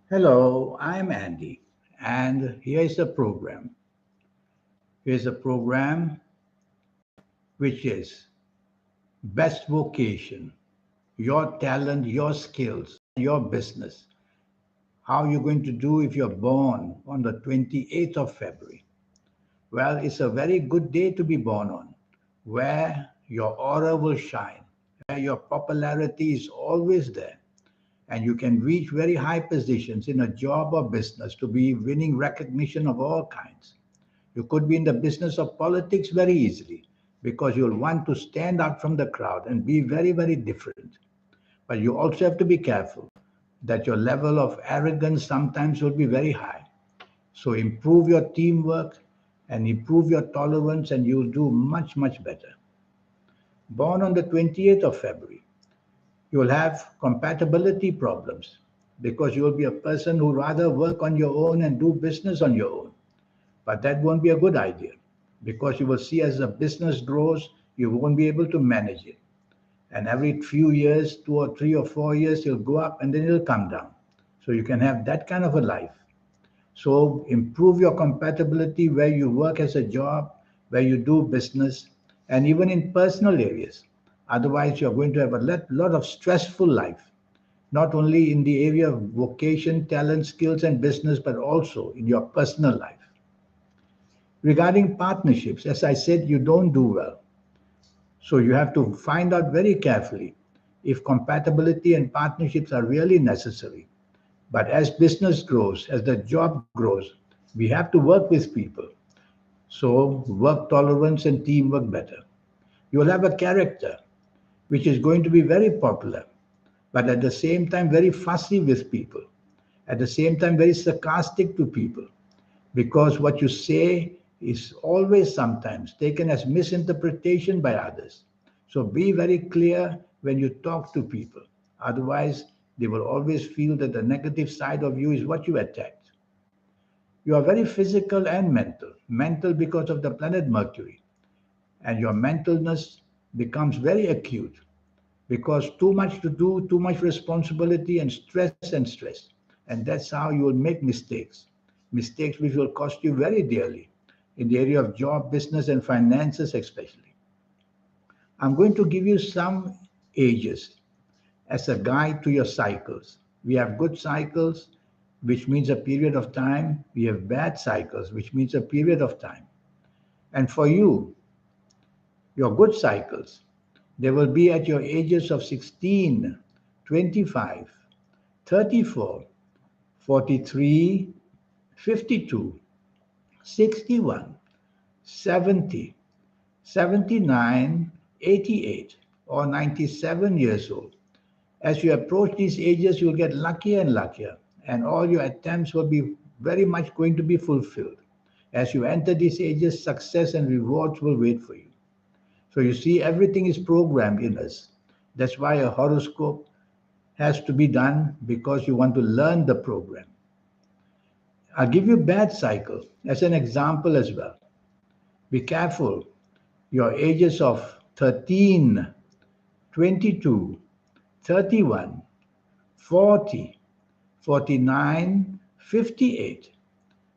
Hello, I'm Andy, and here's the program. Here's a program which is Best Vocation, your talent, your skills, your business. How you're going to do if you're born on the 28th of February. Well, it's a very good day to be born on, where your aura will shine, where your popularity is always there, and you can reach very high positions in a job or business to be winning recognition of all kinds. You could be in the business of politics very easily because you'll want to stand out from the crowd and be very, very different. But you also have to be careful that your level of arrogance sometimes will be very high. So improve your teamwork and improve your tolerance, and you'll do much, much better. Born on the 28th of February, you will have compatibility problems because you will be a person who rather work on your own and do business on your own. But that won't be a good idea because you will see as the business grows, you won't be able to manage it. And every few years, 2 or 3 or 4 years, it'll go up and then it'll come down. So you can have that kind of a life. So improve your compatibility where you work as a job, where you do business, and even in personal areas. Otherwise, you're going to have a lot of stressful life, not only in the area of vocation, talent, skills, and business, but also in your personal life. Regarding partnerships, as I said, you don't do well. So you have to find out very carefully if compatibility and partnerships are really necessary. But as business grows, as the job grows, we have to work with people. So work tolerance and teamwork better. You will have a character which is going to be very popular, but at the same time very fussy with people, at the same time very sarcastic to people, because what you say is always sometimes taken as misinterpretation by others. So be very clear when you talk to people. Otherwise, they will always feel that the negative side of you is what you attacked. You are very physical and mental. Mental because of the planet Mercury. And your mentalness becomes very acute because too much to do, too much responsibility, and stress. And that's how you will make mistakes. Mistakes which will cost you very dearly in the area of job, business, and finances, especially. I'm going to give you some ages as a guide to your cycles. We have good cycles, which means a period of time. We have bad cycles, which means a period of time. And for you, your good cycles, they will be at your ages of 16, 25, 34, 43, 52, 61, 70, 79, 88, or 97 years old. As you approach these ages, you'll get luckier and luckier, and all your attempts will be very much going to be fulfilled. As you enter these ages, success and rewards will wait for you. So you see, everything is programmed in us. That's why a horoscope has to be done because you want to learn the program. I'll give you bad cycle as an example as well. Be careful. Your ages of 13, 22, 31, 40, 49, 58,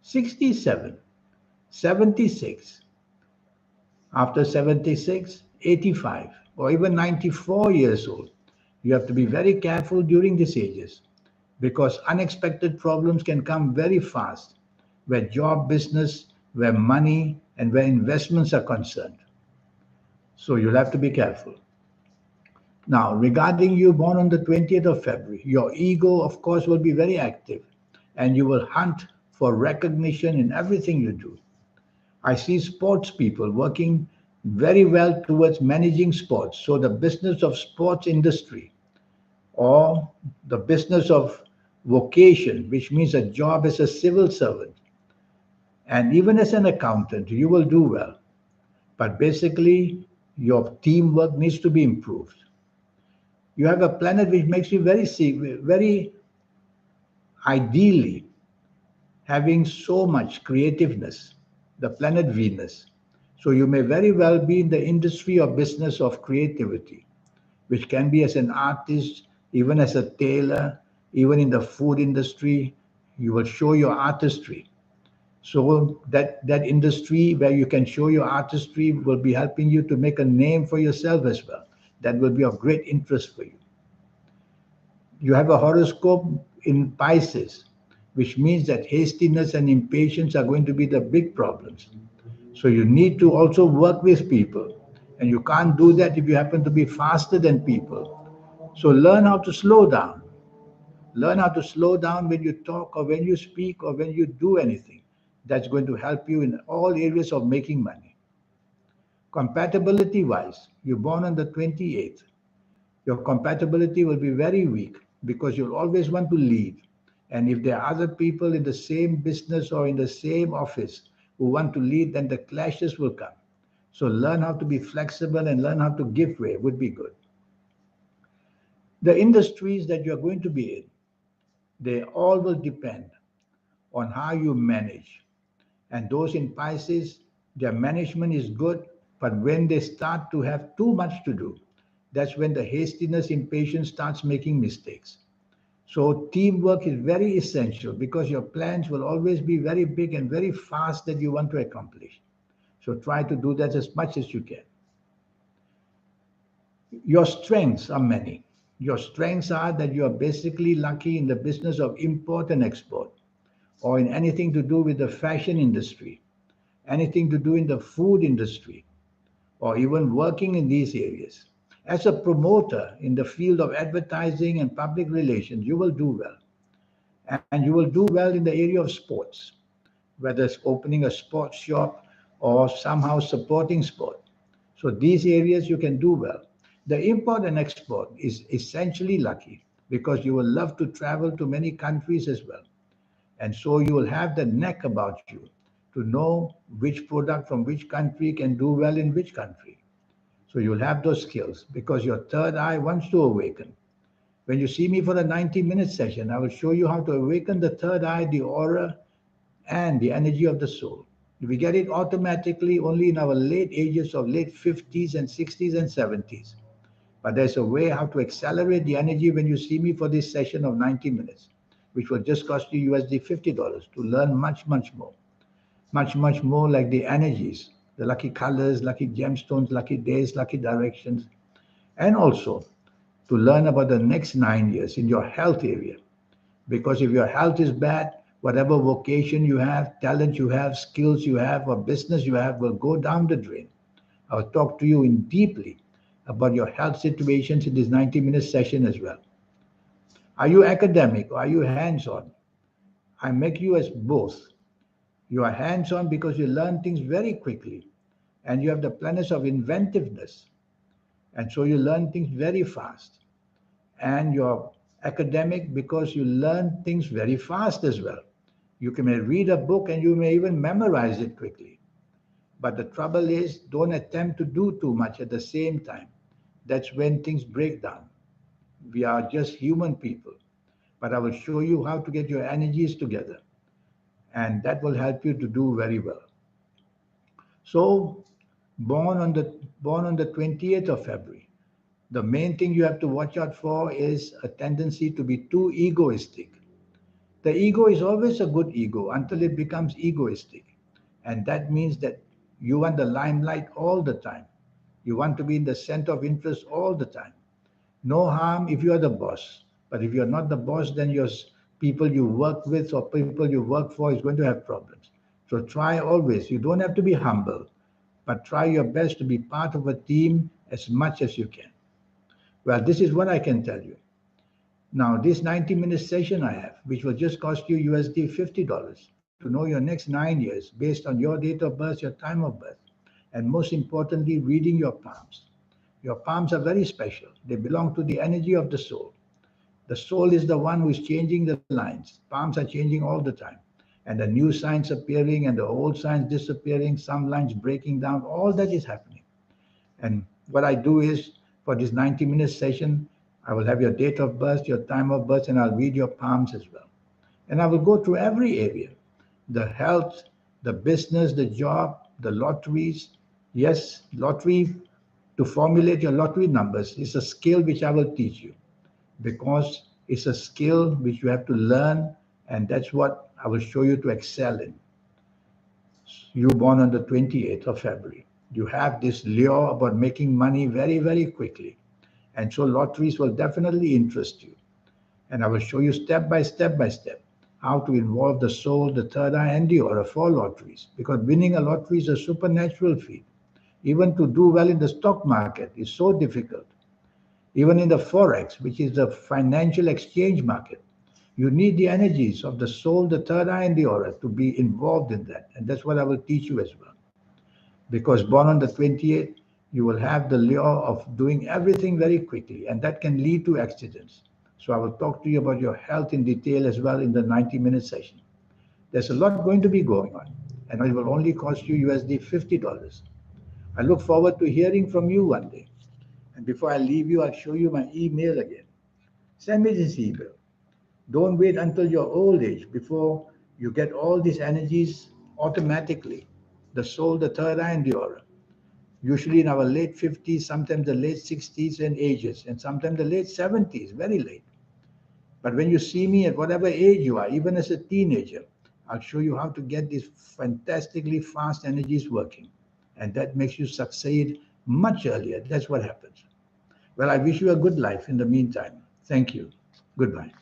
67, 76, after 76, 85, or even 94 years old. You have to be very careful during these ages because unexpected problems can come very fast where job, business, where money, and where investments are concerned. So you'll have to be careful. Now, regarding you born on the 20th of February, your ego, of course, will be very active and you will hunt for recognition in everything you do. I see sports people working very well towards managing sports. So the business of sports industry or the business of vocation, which means a job as a civil servant, and even as an accountant, you will do well. But basically, your teamwork needs to be improved. You have a planet which makes you very ideally having so much creativeness, the planet Venus. So you may very well be in the industry or business of creativity, which can be as an artist, even as a tailor, even in the food industry, you will show your artistry. So that industry where you can show your artistry will be helping you to make a name for yourself as well. That will be of great interest for you. You have a horoscope in Pisces, which means that hastiness and impatience are going to be the big problems. So you need to also work with people. And you can't do that if you happen to be faster than people. So learn how to slow down. Learn how to slow down when you talk or when you speak or when you do anything. That's going to help you in all areas of making money. Compatibility wise, you're born on the 28th. Your compatibility will be very weak because you'll always want to lead. And if there are other people in the same business or in the same office who want to lead, then the clashes will come. So learn how to be flexible and learn how to give way would be good. The industries that you're going to be in, they all will depend on how you manage. And those in Pisces, their management is good, but when they start to have too much to do, that's when the hastiness, impatience starts making mistakes. So teamwork is very essential because your plans will always be very big and very fast that you want to accomplish. So try to do that as much as you can. Your strengths are many. Your strengths are that you are basically lucky in the business of import and export, or in anything to do with the fashion industry, anything to do in the food industry, or even working in these areas. As a promoter in the field of advertising and public relations, you will do well. And you will do well in the area of sports, whether it's opening a sports shop or somehow supporting sport. So these areas you can do well. The import and export is essentially lucky because you will love to travel to many countries as well. And so you will have the neck about you to know which product from which country can do well in which country. So you'll have those skills because your third eye wants to awaken. When you see me for a 90-minute session, I will show you how to awaken the third eye, the aura, and the energy of the soul. We get it automatically only in our late ages of late 50s and 60s and 70s. But there's a way how to accelerate the energy when you see me for this session of 90 minutes, which will just cost you USD $50 to learn much, much more. Much more like the energies, the lucky colors, lucky gemstones, lucky days, lucky directions, and also to learn about the next 9 years in your health area. Because if your health is bad, whatever vocation you have, talent you have, skills you have, or business you have will go down the drain. I will talk to you in deeply about your health situations in this 90-minute session as well. Are you academic or are you hands-on? I make you as both. You are hands-on because you learn things very quickly and you have the planets of inventiveness. And so you learn things very fast. And you're academic because you learn things very fast as well. You can may read a book and you may even memorize it quickly. But the trouble is, don't attempt to do too much at the same time. That's when things break down. We are just human people. But I will show you how to get your energies together. And that will help you to do very well. So, born on the 20th of February, the main thing you have to watch out for is a tendency to be too egoistic. The ego is always a good ego until it becomes egoistic. And that means that you want the limelight all the time. You want to be in the center of interest all the time. No harm if you are the boss. But if you're not the boss, then your people you work with or people you work for is going to have problems. So try always. You don't have to be humble, but try your best to be part of a team as much as you can. Well, this is what I can tell you. Now, this 90-minute session I have, which will just cost you USD $50 to know your next 9 years based on your date of birth, your time of birth, and most importantly, reading your palms. Your palms are very special. They belong to the energy of the soul. The soul is the one who is changing the lines. Palms are changing all the time. And the new signs appearing and the old signs disappearing, some lines breaking down, all that is happening. And what I do is for this 90-minute session, I will have your date of birth, your time of birth, and I'll read your palms as well. And I will go through every area, the health, the business, the job, the lotteries. Yes, lottery, to formulate your lottery numbers is a skill which I will teach you because It's a skill which you have to learn, and that's what I will show you to excel in. You born on the 28th of February. You have this lure about making money very, very quickly. And so lotteries will definitely interest you. And I will show you step by step how to involve the soul, the third eye, and the aura for lotteries. Because winning a lottery is a supernatural feat. Even to do well in the stock market is so difficult. Even in the forex, which is the financial exchange market, you need the energies of the soul, the third eye, and the aura to be involved in that. And that's what I will teach you as well. Because born on the 28th, you will have the lure of doing everything very quickly, and that can lead to accidents. So I will talk to you about your health in detail as well in the 90-minute session. There's a lot going to be going on, and it will only cost you USD $50. I look forward to hearing from you one day. And before I leave you, I'll show you my email again. Send me this email. Don't wait until your old age before you get all these energies automatically. The soul, the third eye, and the aura. Usually in our late 50s, sometimes the late 60s and ages, and sometimes the late 70s, very late. But when you see me at whatever age you are, even as a teenager, I'll show you how to get these fantastically fast energies working. And that makes you succeed much earlier. That's what happens. Well, I wish you a good life in the meantime. Thank you. Goodbye.